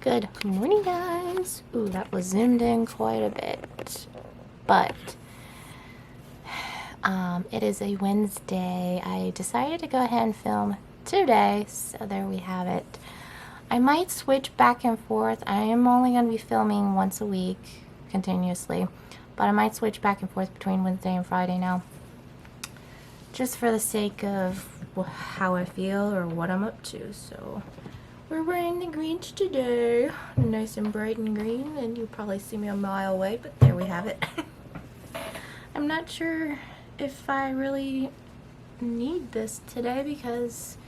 Good morning, guys. Ooh, that was zoomed in quite a bit. But it is a Wednesday. I decided to go ahead and film today, so there we have it. I might switch back and forth. I am only going to be filming once a week continuously, but I might switch back and forth between Wednesday and Friday now, just for the sake of how I feel or what I'm up to. So we're wearing the greens today, nice and bright and green, and you probably see me a mile away, but there we have it. I'm not sure if I really need this today because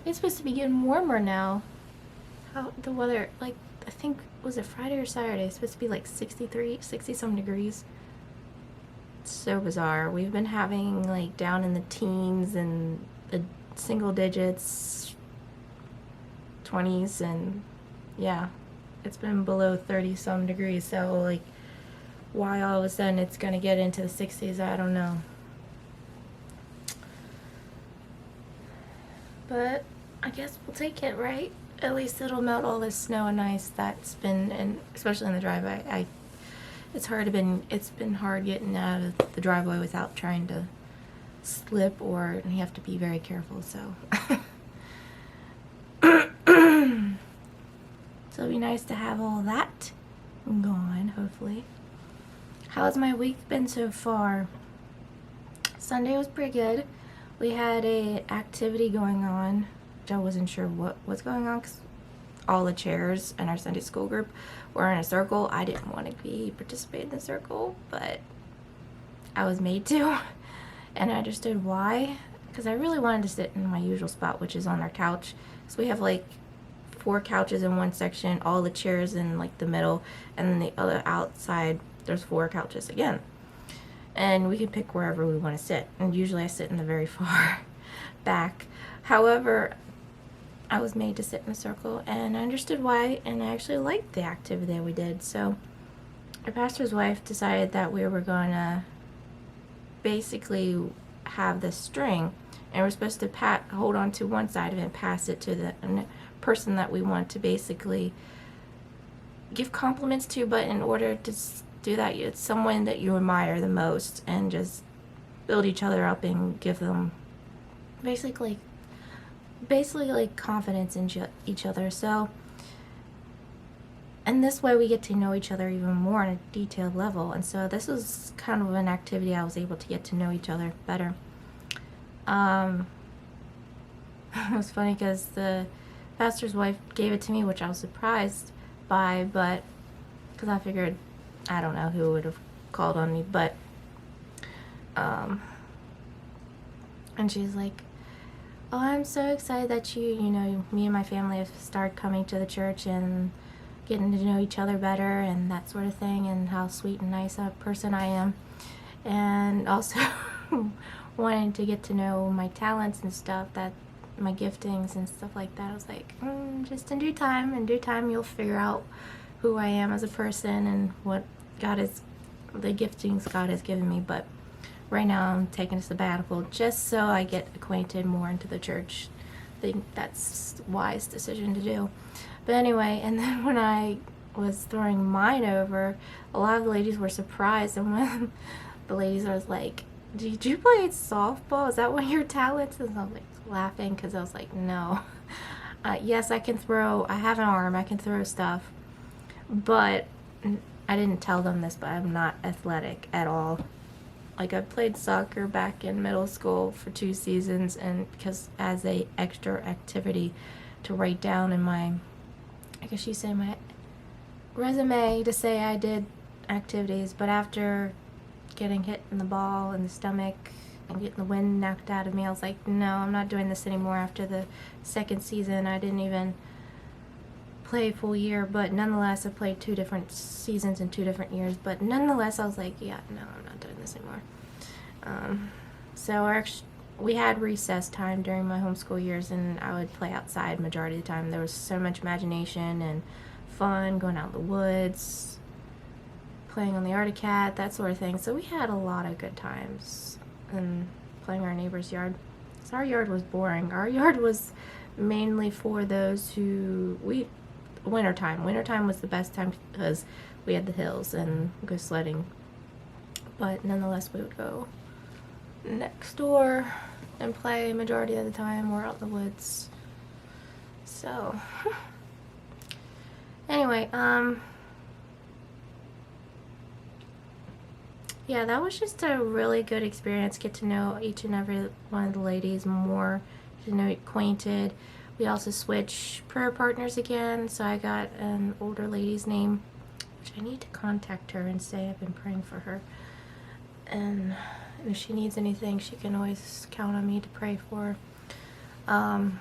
it's supposed to be getting warmer now. How the weather, like, I think, was it Friday or Saturday? It's supposed to be like 63, 60 some degrees. It's so bizarre. We've been having like down in the teens and the single digits, 20s, and yeah, it's been below 30 some degrees. So like, why all of a sudden it's gonna get into the 60s, I don't know. But I guess we'll take it, right? At least it'll melt all this snow and ice that's been, and especially in the driveway. It's been hard getting out of the driveway without trying to slip, or you have to be very careful. So so it'll be nice to have all that gone, hopefully. How's my week been so far? Sunday was pretty good. We had a activity going on, which I wasn't sure what was going on because all the chairs in our Sunday school group were in a circle. I didn't want to participate in the circle, but I was made to, and I understood why, because I really wanted to sit in my usual spot, which is on our couch. So we have like 4 couches in one section, all the chairs in like the middle, and then the other outside there's 4 couches again, and we can pick wherever we want to sit, and usually I sit in the very far back. However, I was made to sit in a circle, and I understood why, and I actually liked the activity that we did. So our pastor's wife decided that we were going to basically have this string, and we're supposed to hold on to one side of it and pass it to the person that we want to basically give compliments to. But in order to do that, it's someone that you admire the most, and just build each other up and give them basically like confidence in each other. So, and this way we get to know each other even more on a detailed level. And so this was kind of an activity I was able to get to know each other better. It was funny because the pastor's wife gave it to me, which I was surprised by, but because I figured, I don't know who would have called on me, but and she's like, "Oh, I'm so excited that me and my family have started coming to the church and getting to know each other better and that sort of thing, and how sweet and nice a person I am, and also wanting to get to know my talents and stuff, that my giftings and stuff like that." I was like, just in due time you'll figure out who I am as a person and what the giftings God has given me. But right now I'm taking a sabbatical just so I get acquainted more into the church. I think that's a wise decision to do. But anyway, and then when I was throwing mine over, a lot of the ladies were surprised, and when the ladies was like, "Did you play softball? Is that one of your talents?" And I was like laughing because I was like, no. Yes, I can throw. I have an arm. I can throw stuff. But I didn't tell them this, but I'm not athletic at all. Like, I played soccer back in middle school for 2 seasons, and because as a extra activity to write down in my, I guess you say, my resume, to say I did activities. But after getting hit in the ball in the stomach and getting the wind knocked out of me, I was like, no, I'm not doing this anymore. After the 2nd season, I didn't even play a full year, but nonetheless I played 2 different seasons in 2 different years, but nonetheless I was like, yeah, no, I'm not doing this anymore. So we had recess time during my homeschool years, and I would play outside majority of the time. There was so much imagination and fun going out in the woods, playing on the Arctic Cat, that sort of thing. So we had a lot of good times and playing our neighbor's yard. So our yard was boring. Our yard was mainly for those who wintertime. Wintertime was the best time because we had the hills and go sledding. But nonetheless, we would go next door and play majority of the time. We're out in the woods. So, anyway, yeah, that was just a really good experience. Get to know each and every one of the ladies more, to know acquainted. We also switched prayer partners again, so I got an older lady's name, which I need to contact her and say I've been praying for her. And if she needs anything, she can always count on me to pray for her.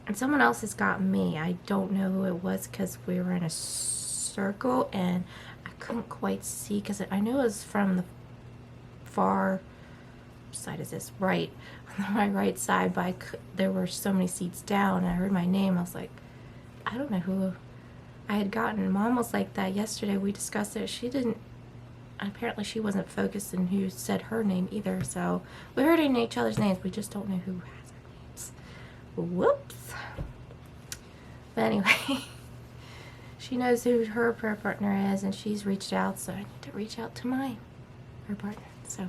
And someone else has got me. I don't know who it was because we were in a circle and I couldn't quite see, because I knew it was from the far side. Is this right? On my right side, but there were so many seats down. I heard my name. I was like, I don't know who I had gotten. Mom was like that yesterday. We discussed it. She didn't. Apparently, she wasn't focused on who said her name either. So we heard in each other's names. We just don't know who has our names. Whoops. But anyway, she knows who her prayer partner is, and she's reached out. So I need to reach out to my prayer partner. So.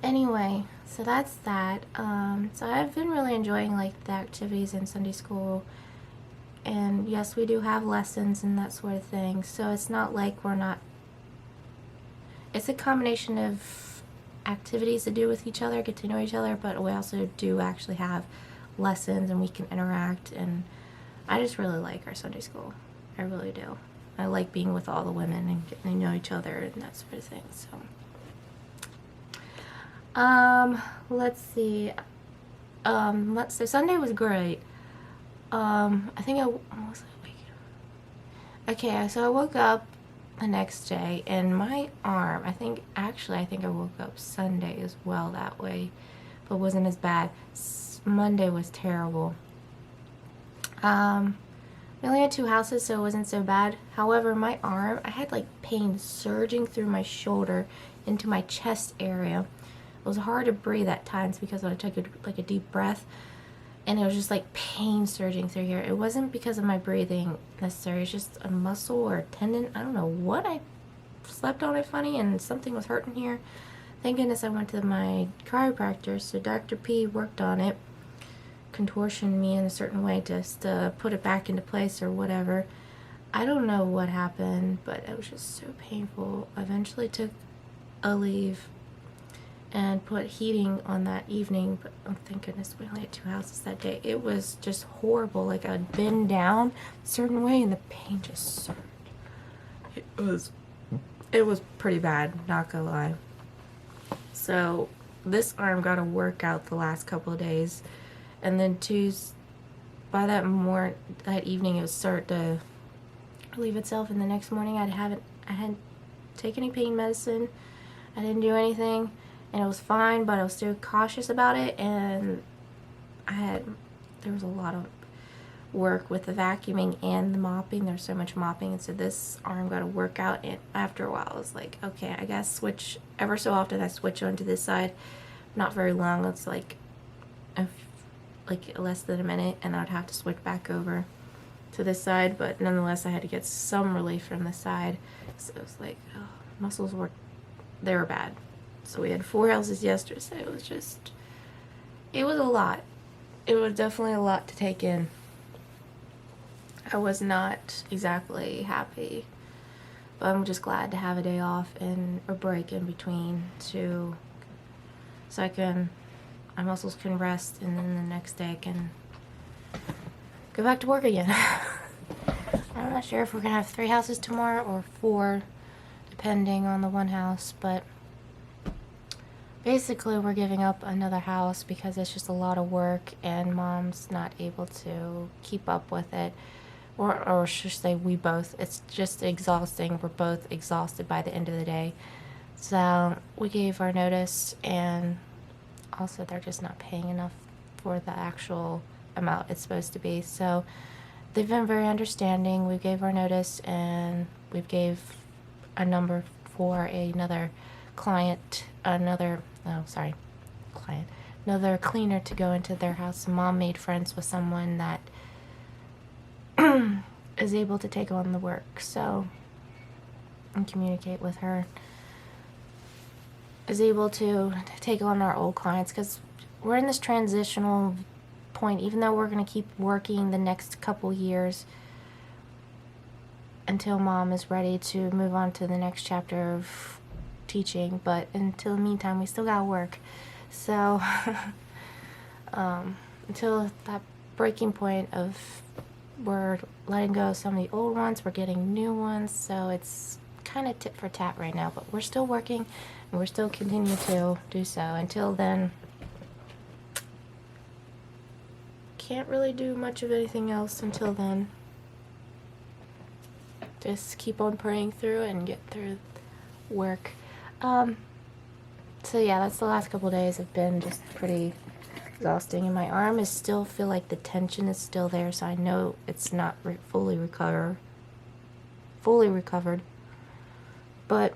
Anyway, so that's that. So I've been really enjoying like the activities in Sunday school, and yes, we do have lessons and that sort of thing, so it's not like we're not, it's a combination of activities to do with each other, get to know each other, but we also do actually have lessons and we can interact, and I just really like our Sunday school. I really do. I like being with all the women and getting to know each other and that sort of thing, so. Let's see. So Sunday was great. I think I was awake. Okay, so I woke up the next day and my arm, I think I woke up Sunday as well that way, but wasn't as bad. Monday was terrible. We only had 2 houses, so it wasn't so bad. However, my arm, I had like pain surging through my shoulder into my chest area. It was hard to breathe at times because when I took a deep breath, and it was just like pain surging through here. It wasn't because of my breathing necessarily. It's just a muscle or a tendon. I don't know what. I slept on it funny and something was hurting here. Thank goodness I went to my chiropractor. So Dr. P worked on it, contortioned me in a certain way just to put it back into place or whatever. I don't know what happened, but it was just so painful. I eventually took a leave and put heating on that evening, but oh thank goodness we only had 2 houses that day. It was just horrible. Like I'd bend down a certain way and the pain just surged. It was pretty bad, not gonna lie. So this arm got a workout the last couple of days, and then by that evening it would start to relieve itself, and the next morning I hadn't taken any pain medicine. I didn't do anything. And it was fine, but I was still cautious about it, and there was a lot of work with the vacuuming and the mopping. There's so much mopping, and so this arm got a workout, and after a while I was like, okay, I guess switch. Ever so often I switch onto this side, not very long, it's like less than a minute, and I'd have to switch back over to this side, but nonetheless I had to get some relief from this side. So it was like, oh, muscles were bad. So we had 4 houses yesterday, so it was a lot. It was definitely a lot to take in. I was not exactly happy, but I'm just glad to have a day off and a break in between so my muscles can rest, and then the next day I can go back to work again. I'm not sure if we're gonna have 3 houses tomorrow or 4, depending on the one house, but basically we're giving up another house because it's just a lot of work and Mom's not able to keep up with it, or should I say we both. It's just exhausting. We're both exhausted by the end of the day. So we gave our notice, and also they're just not paying enough for the actual amount it's supposed to be. So they've been very understanding. We gave our notice, and we gave a number for another another cleaner to go into their house. Mom made friends with someone that is able to take on the work, so, and communicate with her, is able to take on our old clients, because we're in this transitional point. Even though we're going to keep working the next couple years until Mom is ready to move on to the next chapter of teaching, but until the meantime we still gotta work. So until that breaking point of we're letting go of some of the old ones, we're getting new ones, so it's kind of tit for tat right now, but we're still working and we're still continuing to do so. Until then, can't really do much of anything else until then. Just keep on praying through and get through work. So yeah, that's the last couple days have been just pretty exhausting, and my arm is still feel like the tension is still there, so I know it's not fully recovered. But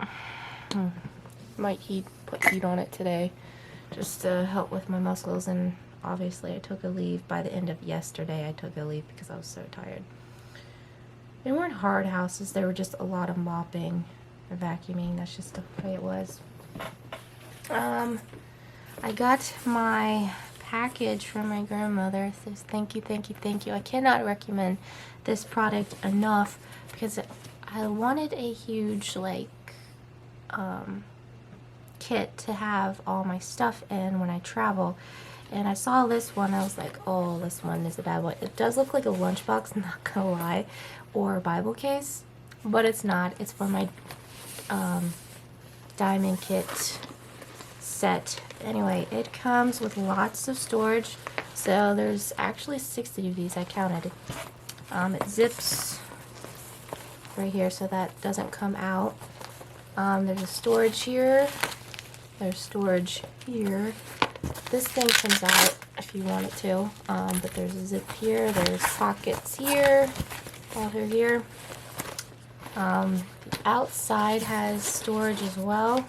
might put heat on it today just to help with my muscles. And obviously I took a leave by the end of yesterday. I took a leave because I was so tired. They weren't hard houses, they were just a lot of mopping and vacuuming. That's just the way it was. I got my package from my grandmother. It says thank you, thank you, thank you. I cannot recommend this product enough because I wanted a huge kit to have all my stuff in when I travel. And I saw this one, I was like, oh, this one is a bad one. It does look like a lunchbox, not gonna lie, or a Bible case, but it's not. It's for my diamond kit set. Anyway, it comes with lots of storage. So there's actually 60 of these, I counted. It zips right here so that doesn't come out. There's a storage here. There's storage here. This thing comes out if you want it to, but there's a zip here, there's pockets here, all through here. The outside has storage as well.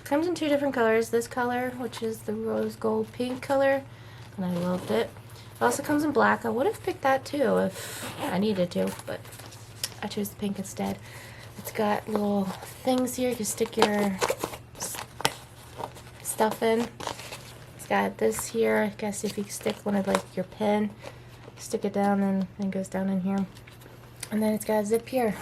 Comes in two different colors. This color, which is the rose gold pink color, and I loved it. It also comes in black. I would have picked that too if I needed to, but I chose the pink instead. It's got little things here you can stick your stuff in. It's got this here. I guess if you stick one of your pen, stick it down and it goes down in here. And then it's got a zip here.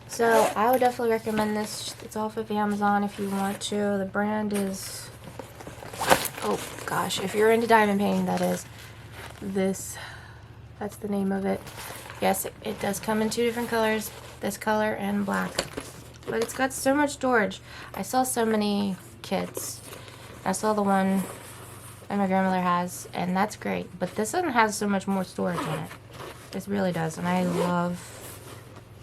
So I would definitely recommend this. It's off of Amazon if you want to. The brand is, oh gosh, if you're into diamond painting, that is this. That's the name of it. Yes, it does come in two different colors, this color and black. But it's got so much storage. I saw so many kits. I saw the one that my grandmother has, and that's great. But this one has so much more storage in it. This really does, and I love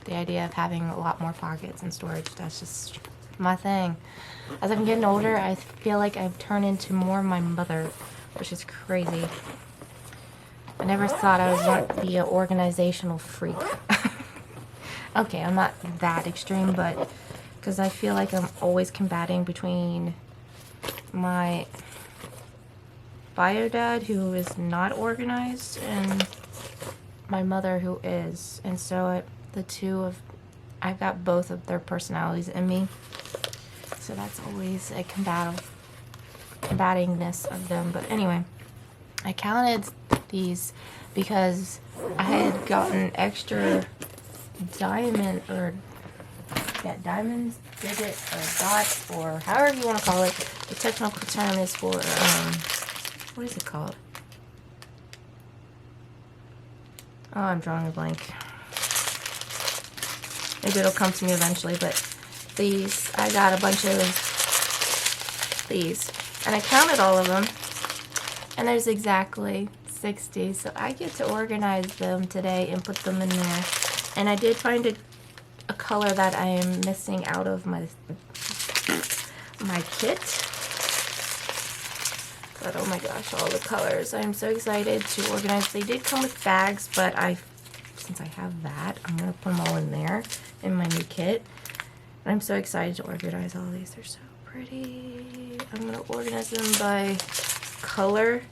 the idea of having a lot more pockets and storage. That's just my thing. As I'm getting older, I feel like I've turned into more of my mother, which is crazy. I never thought I was going to be an organizational freak. Okay, I'm not that extreme, but because I feel like I'm always combating between my bio dad, who is not organized, and my mother, who is. And so the two of, I've got both of their personalities in me. So that's always a combatingness of them. But anyway, I counted these because I had gotten extra diamond, or yeah, diamonds, digit, or dots, or however you want to call it. The technical term is for, what is it called? Oh, I'm drawing a blank. Maybe it'll come to me eventually, but these, I got a bunch of these, and I counted all of them, and there's exactly 60, so I get to organize them today and put them in there. And I did find a color that I am missing out of my kit. But oh my gosh, all the colors. I'm so excited to organize. They did come with bags, but since I have that, I'm going to put them all in there in my new kit. And I'm so excited to organize all these. They're so pretty. I'm going to organize them by color.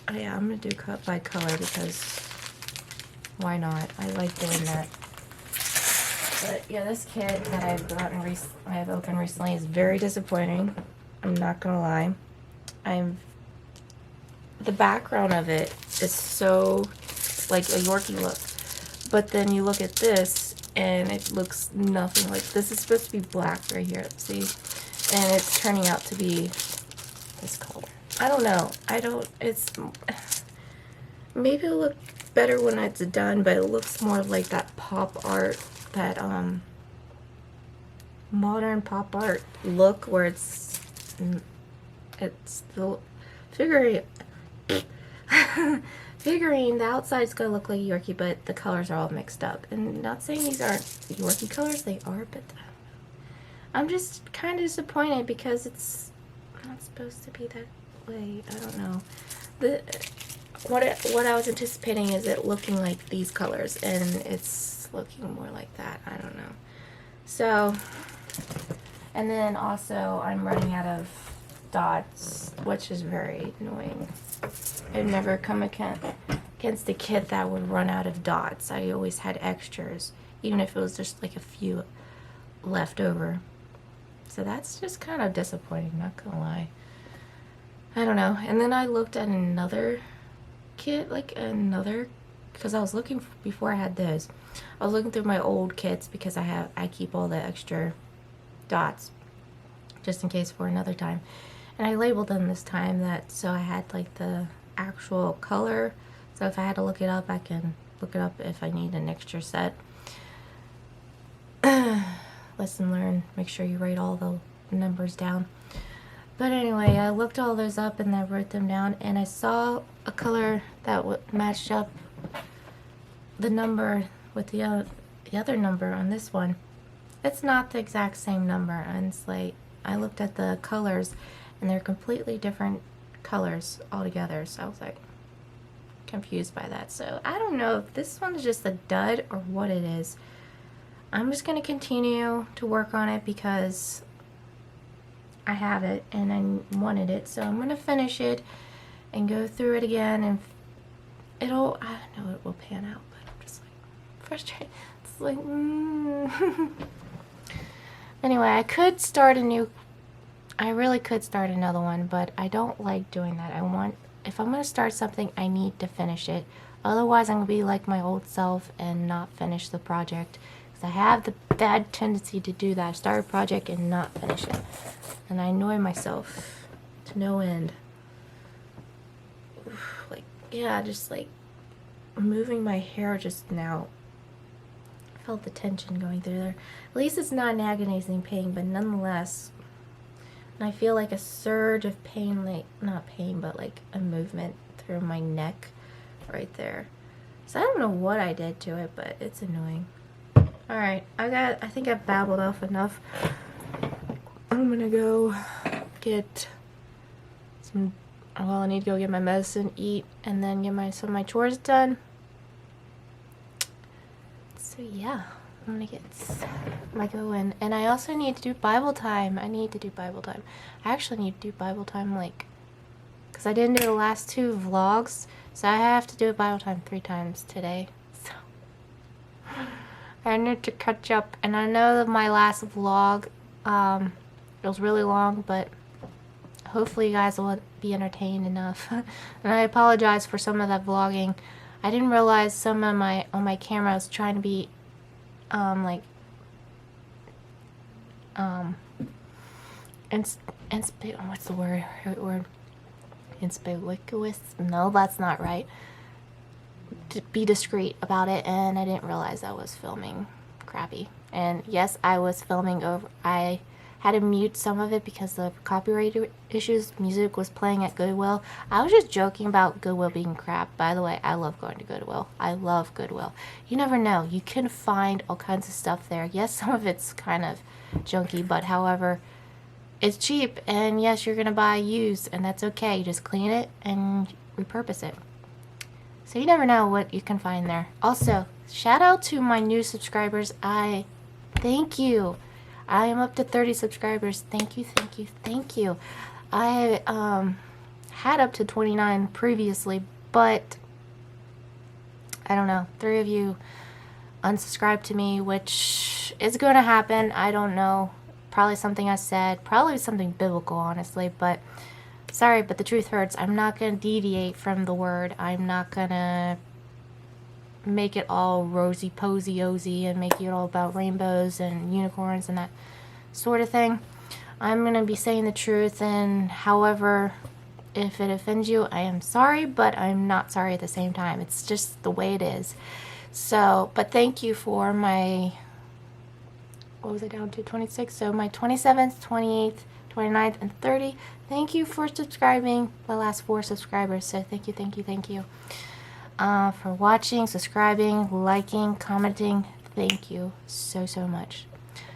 Oh yeah, I'm gonna do cut by color because why not? I like doing that. But yeah, this kit that I've opened recently is very disappointing. I'm not gonna lie. The background of it is so like a Yorkie look, but then you look at this and it looks nothing like this. Is supposed to be black right here, see, and it's turning out to be this color. I don't know. It's maybe it'll look better when it's done, but it looks more like that pop art, that modern pop art look where it's the figuring the outside's gonna look like Yorkie, but the colors are all mixed up. And not saying these aren't Yorkie colors, they are, but I'm just kind of disappointed because it's not supposed to be that way. I don't know. What I was anticipating is it looking like these colors, and it's looking more like that. I don't know. So, and then also I'm running out of dots, which is very annoying. I've never come against a kit that would run out of dots. I always had extras, even if it was just like a few left over. So that's just kind of disappointing, not gonna lie. I don't know. And then I looked at another kit, because I was looking before I had those. I was looking through my old kits because I keep all the extra dots just in case for another time. And I labeled them this time so I had like the actual color. So if I had to look it up, I can look it up if I need an extra set. Lesson learned, make sure you write all the numbers down. But anyway, I looked all those up and I wrote them down, and I saw a color that matched up the number with the other number on this one. It's not the exact same number, and it's like I looked at the colors and they're completely different colors altogether, so I was like confused by that. So I don't know if this one's just a dud or what it is. I'm just going to continue to work on it because I have it and I wanted it, so I'm going to finish it and go through it again, and I know it will pan out, but I'm just like frustrated. It's like Anyway, I really could start another one, but I don't like doing that. If I'm going to start something, I need to finish it. Otherwise, I'm going to be like my old self and not finish the project. Because I have the bad tendency to do that. Start a project and not finish it. And I annoy myself to no end. Like, yeah, just like moving my hair just now. I felt the tension going through there. At least it's not an agonizing pain, but nonetheless, and I feel like a surge of pain, like, not pain, but like a movement through my neck right there. So I don't know what I did to it, but it's annoying. Alright, I think I've babbled off enough. I'm gonna go get some, well, I need to go get my medicine, eat, and then get some of my chores done. So yeah, I'm gonna get my going. And I also need to do Bible time. I actually need to do Bible time, like, because I didn't do the last 2 vlogs, so I have to do a Bible time 3 times today. So I need to catch up. And I know that my last vlog, it was really long, but hopefully you guys will be entertained enough. And I apologize for some of that vlogging. I didn't realize some of on my camera I was trying to be what's the word? Inconspicuous? No, that's not right. To be discreet about it, and I didn't realize I was filming crappy. And yes, I was filming over. I had to mute some of it because of copyright issues. Music was playing at Goodwill. I was just joking about Goodwill being crap. By the way, I love going to Goodwill. I love Goodwill. You never know. You can find all kinds of stuff there. Yes, some of it's kind of junky, but however, it's cheap. And yes, you're going to buy used, and that's okay. You just clean it and repurpose it. So you never know what you can find there. Also, shout out to my new subscribers. Thank you. I am up to 30 subscribers. Thank you, thank you, thank you. I had up to 29 previously, but I don't know. 3 of you unsubscribed to me, which is going to happen. I don't know. Probably something I said. Probably something biblical, honestly. But sorry, but the truth hurts. I'm not going to deviate from the word. I'm not going to make it all rosy-posy-osy and make it all about rainbows and unicorns and that sort of thing. I'm going to be saying the truth, and however, if it offends you, I am sorry, but I'm not sorry at the same time. It's just the way it is. So, but thank you for my, what was it down to, 26? So my 27th, 28th, 29th, and 30. Thank you for subscribing, my last 4 subscribers. So thank you, thank you, thank you. For watching, subscribing, liking, commenting. Thank you so, so much.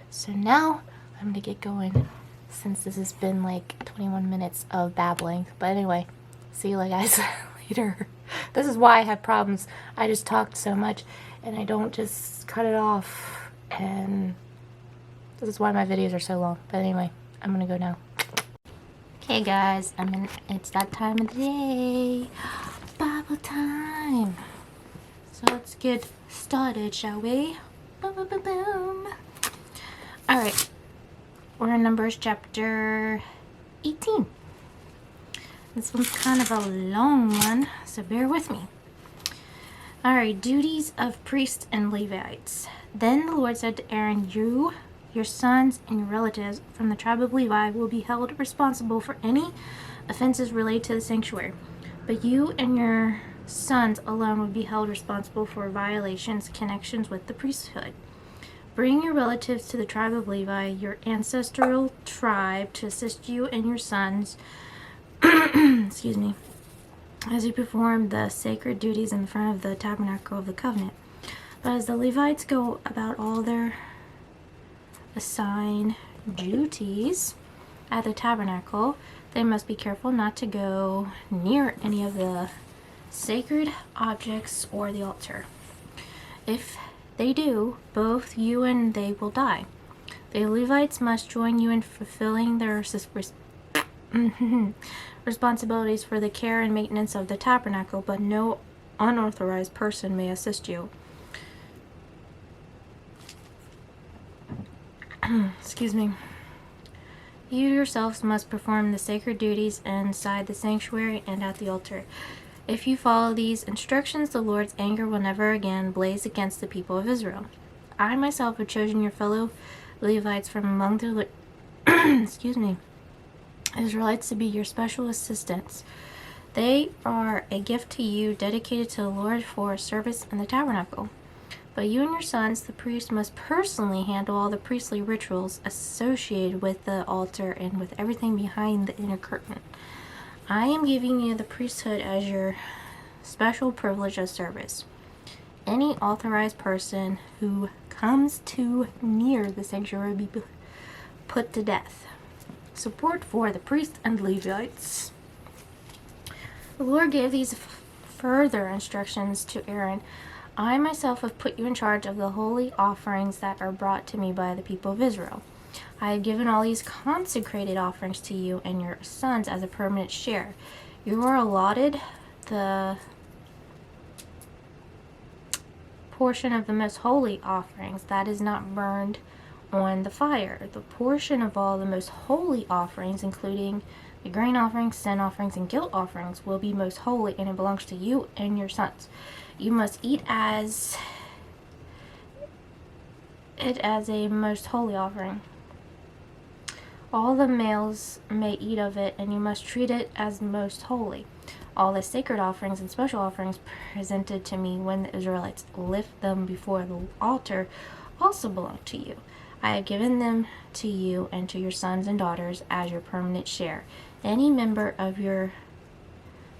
So now I'm going to get going, since this has been like 21 minutes of babbling. But anyway, see you guys later. This is why I have problems. I just talked so much and I don't just cut it off. And this is why my videos are so long. But anyway, I'm going to go now. Okay guys, it's that time of the day. Bible time. So let's get started, shall we? Boom, boom, boom, boom. Alright. We're in Numbers chapter 18. This one's kind of a long one, so bear with me. Alright, duties of priests and Levites. Then the Lord said to Aaron, you, your sons, and your relatives from the tribe of Levi will be held responsible for any offenses related to the sanctuary. But you and your sons alone would be held responsible for violations, connections with the priesthood. Bring your relatives to the tribe of Levi, your ancestral tribe, to assist you and your sons, excuse me, as you perform the sacred duties in front of the tabernacle of the covenant. But as the Levites go about all their assigned duties at the tabernacle, they must be careful not to go near any of the sacred objects or the altar. If they do, both you and they will die. The Levites must join you in fulfilling their responsibilities for the care and maintenance of the tabernacle, but no unauthorized person may assist you. Excuse me. You yourselves must perform the sacred duties inside the sanctuary and at the altar. If you follow these instructions, the Lord's anger will never again blaze against the people of Israel. I myself have chosen your fellow Levites from among the excuse me, Israelites to be your special assistants. They are a gift to you, dedicated to the Lord for service in the tabernacle. But you and your sons, the priests, must personally handle all the priestly rituals associated with the altar and with everything behind the inner curtain. I am giving you the priesthood as your special privilege of service. Any authorized person who comes too near the sanctuary will be put to death. Support for the priests and Levites. The Lord gave these further instructions to Aaron. I myself have put you in charge of the holy offerings that are brought to me by the people of Israel. I have given all these consecrated offerings to you and your sons as a permanent share. You are allotted the portion of the most holy offerings that is not burned on the fire. The portion of all the most holy offerings, including the grain offerings, sin offerings, and guilt offerings, will be most holy, and it belongs to you and your sons. You must eat it as a most holy offering. All the males may eat of it, and you must treat it as most holy. All the sacred offerings and special offerings presented to me when the Israelites lift them before the altar also belong to you. I have given them to you and to your sons and daughters as your permanent share. Any member of your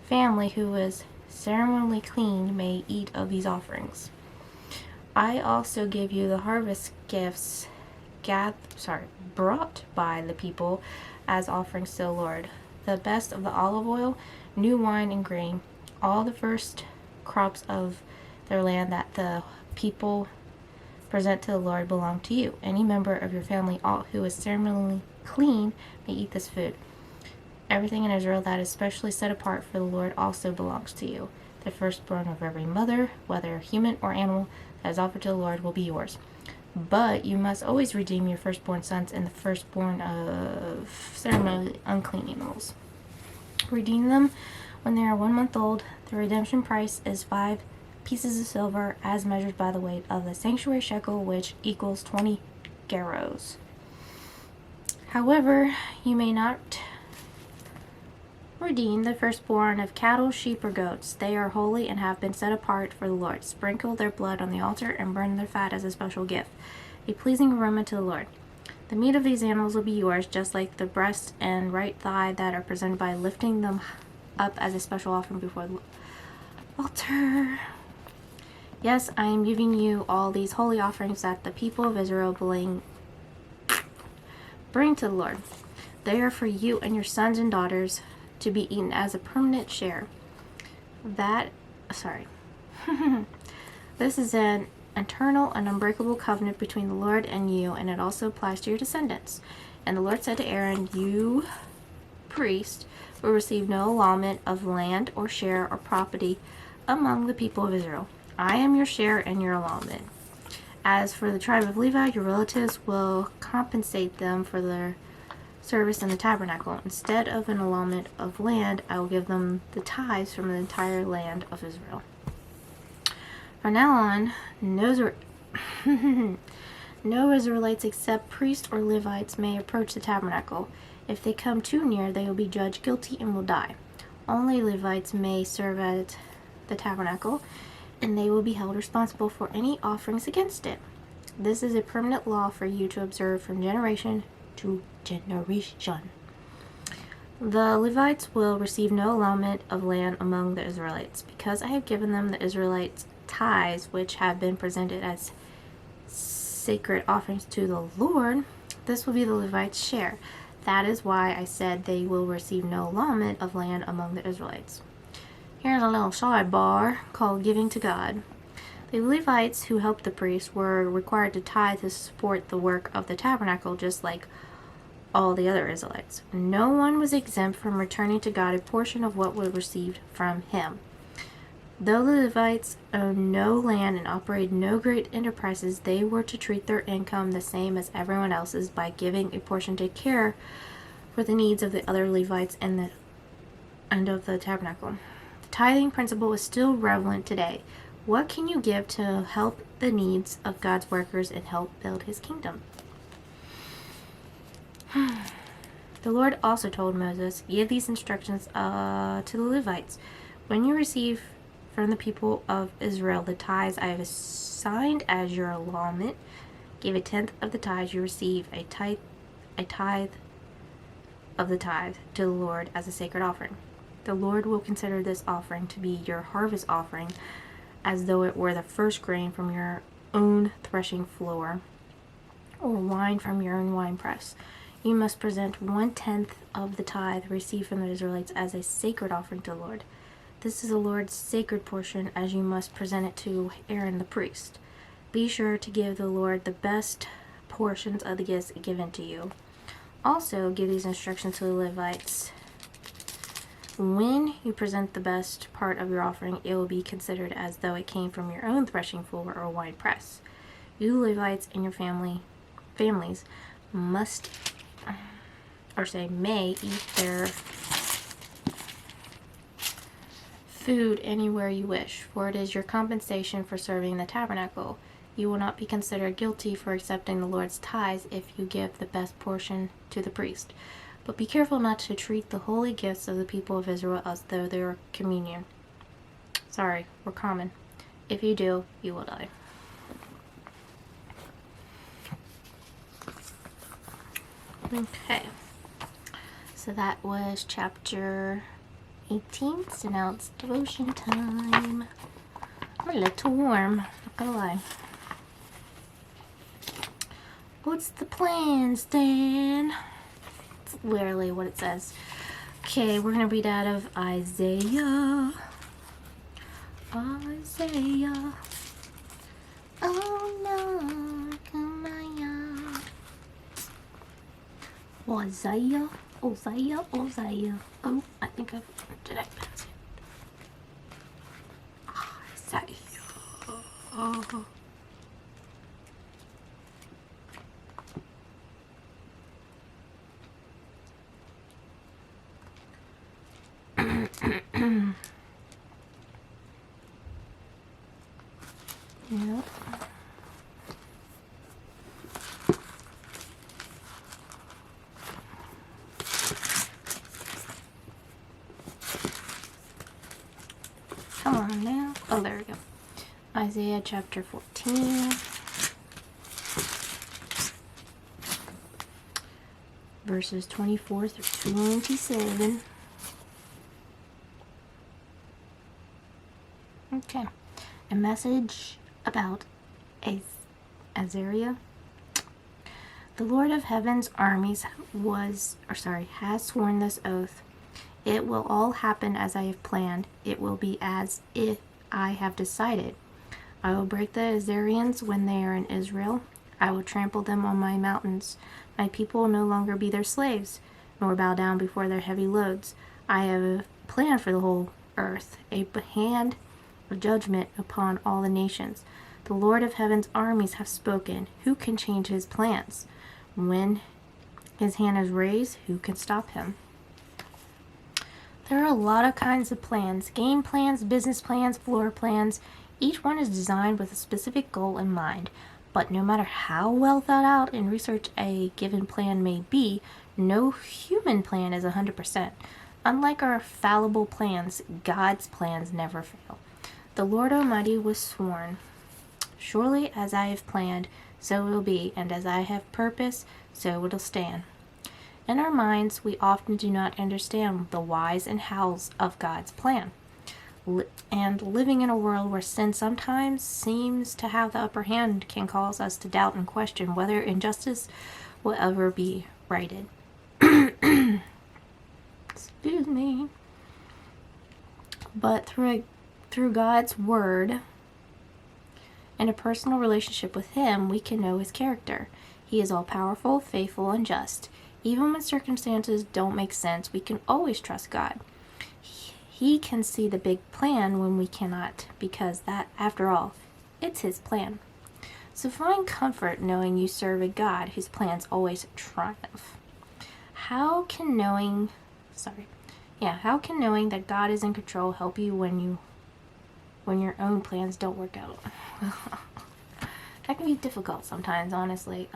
family who is ceremonially clean may eat of these offerings. I also give you the harvest gifts brought by the people as offerings to the Lord. The best of the olive oil, new wine, and grain, all the first crops of their land that the people present to the Lord belong to you. Any member of your family who is ceremonially clean may eat this food. Everything in Israel that is specially set apart for the Lord also belongs to you. The firstborn of every mother, whether human or animal, that is offered to the Lord will be yours. But you must always redeem your firstborn sons and the firstborn of ceremonially unclean animals. Redeem them when they are 1 month old. The redemption price is 5 pieces of silver as measured by the weight of the sanctuary shekel, which equals 20 gerros. However, you may not redeem the firstborn of cattle, sheep, or goats. They are holy and have been set apart for the Lord. Sprinkle their blood on the altar and burn their fat as a special gift, a pleasing aroma to the Lord. The meat of these animals will be yours, just like the breast and right thigh that are presented by lifting them up as a special offering before the altar. Yes, I am giving you all these holy offerings that the people of Israel bring to the Lord. They are for you and your sons and daughters to be eaten as a permanent share. This is an eternal and unbreakable covenant between the Lord and you, and it also applies to your descendants. And the Lord said to Aaron, you, priest, will receive no allotment of land or share or property among the people of Israel. I am your share and your allotment. As for the tribe of Levi, your relatives will compensate them for their service in the tabernacle. Instead of an allotment of land, I will give them the tithes from the entire land of Israel. From now on, no Israelites except priests or Levites may approach the tabernacle. If they come too near, they will be judged guilty and will die. Only Levites may serve at the tabernacle, and they will be held responsible for any offerings against it. This is a permanent law for you to observe from generation to generation. The Levites will receive no allotment of land among the Israelites, because I have given them the Israelites' tithes, which have been presented as sacred offerings to the Lord. This will be the Levites' share. That is why I said they will receive no allotment of land among the Israelites. Here's a little sidebar called giving to God. The Levites who helped the priests were required to tithe to support the work of the tabernacle, just like all the other Israelites. No one was exempt from returning to God a portion of what was received from him. Though the Levites owned no land and operated no great enterprises, they were to treat their income the same as everyone else's by giving a portion to care for the needs of the other Levites and of the tabernacle. The tithing principle is still relevant today. What can you give to help the needs of God's workers and help build his kingdom? The Lord also told Moses, give these instructions to the Levites. When you receive from the people of Israel the tithes I have assigned as your allotment, give a tenth of the tithes you receive, a tithe of the tithe to the Lord as a sacred offering. The Lord will consider this offering to be your harvest offering, as though it were the first grain from your own threshing floor, or wine from your own winepress. You must present 1/10 of the tithe received from the Israelites as a sacred offering to the Lord. This is the Lord's sacred portion, as you must present it to Aaron the priest. Be sure to give the Lord the best portions of the gifts given to you. Also, give these instructions to the Levites. When you present the best part of your offering, it will be considered as though it came from your own threshing floor or wine press. You Levites and your families may eat their food anywhere you wish, for it is your compensation for serving the tabernacle. You will not be considered guilty for accepting the Lord's tithes if you give the best portion to the priest. But be careful not to treat the holy gifts of the people of Israel as though they were communion. Or common. If you do, you will die. Okay. So that was chapter 18. So now it's devotion time. I'm a little warm, not gonna lie. What's the plan, Stan? It's literally what it says. Okay, we're gonna read out of Isaiah. Isaiah. Oh no, come on. Isaiah Isaiah. Oh, I think did I pass it? Isaiah. Yep. Come on now. Oh, there we go. Isaiah chapter 14. Verses 24 through 27. Okay. A message about Azariah. The Lord of Heaven's armies has sworn this oath. It will all happen as I have planned. It will be as if I have decided. I will break the Azarians when they are in Israel. I will trample them on my mountains. My people will no longer be their slaves, nor bow down before their heavy loads. I have a plan for the whole earth, a hand of judgment upon all the nations. The Lord of Heaven's armies have spoken. Who can change his plans? When his hand is raised, who can stop him? There are a lot of kinds of plans. Game plans, business plans, floor plans. Each one is designed with a specific goal in mind. But no matter how well thought out and researched a given plan may be, no human plan is 100%. Unlike our fallible plans, God's plans never fail. The Lord Almighty was sworn, surely as I have planned, so it will be, and as I have purpose, so it will stand. In our minds, we often do not understand the whys and hows of God's plan. And living in a world where sin sometimes seems to have the upper hand can cause us to doubt and question whether injustice will ever be righted. Excuse me. But through God's word and a personal relationship with him, we can know his character. He is all-powerful, faithful, and just. Even when circumstances don't make sense, we can always trust God. He can see the big plan when we cannot, because that, after all, it's his plan. So find comfort knowing you serve a God whose plans always triumph. How can knowing that God is in control help you when your own plans don't work out? That can be difficult sometimes, honestly.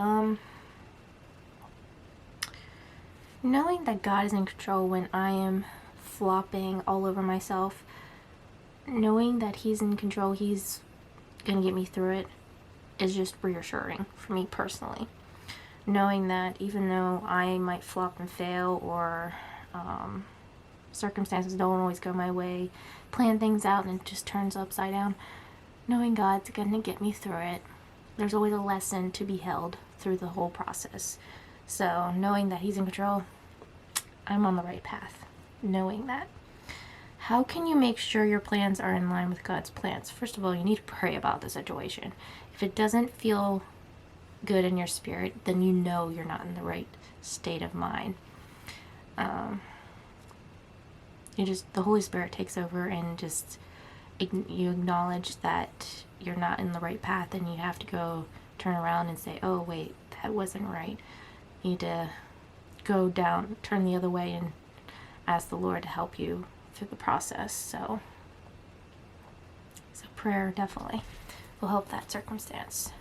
Knowing that God is in control when I am flopping all over myself, knowing that he's in control, he's gonna get me through it, is just reassuring for me personally. Knowing that even though I might flop and fail, or circumstances don't always go my way, plan things out and it just turns upside down, knowing God's gonna get me through it. There's always a lesson to be held through the whole process. So knowing that he's in control, I'm on the right path. Knowing that. How can you make sure your plans are in line with God's plans? First of all, you need to pray about the situation. If it doesn't feel good in your spirit, then you know you're not in the right state of mind. The Holy Spirit takes over, and just you acknowledge that you're not in the right path, and you have to go turn around and say, oh wait, that wasn't right. You need to go down, turn the other way, and ask the Lord to help you through the process. So prayer definitely will help that circumstance.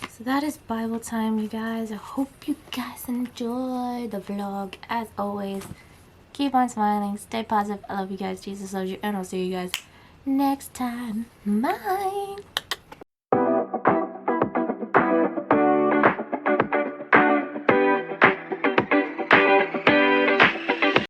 So that is Bible time, you guys. I hope you guys enjoy the vlog. As always, keep on smiling, stay positive. I love you guys. Jesus loves you, and I'll see you guys next time. Bye.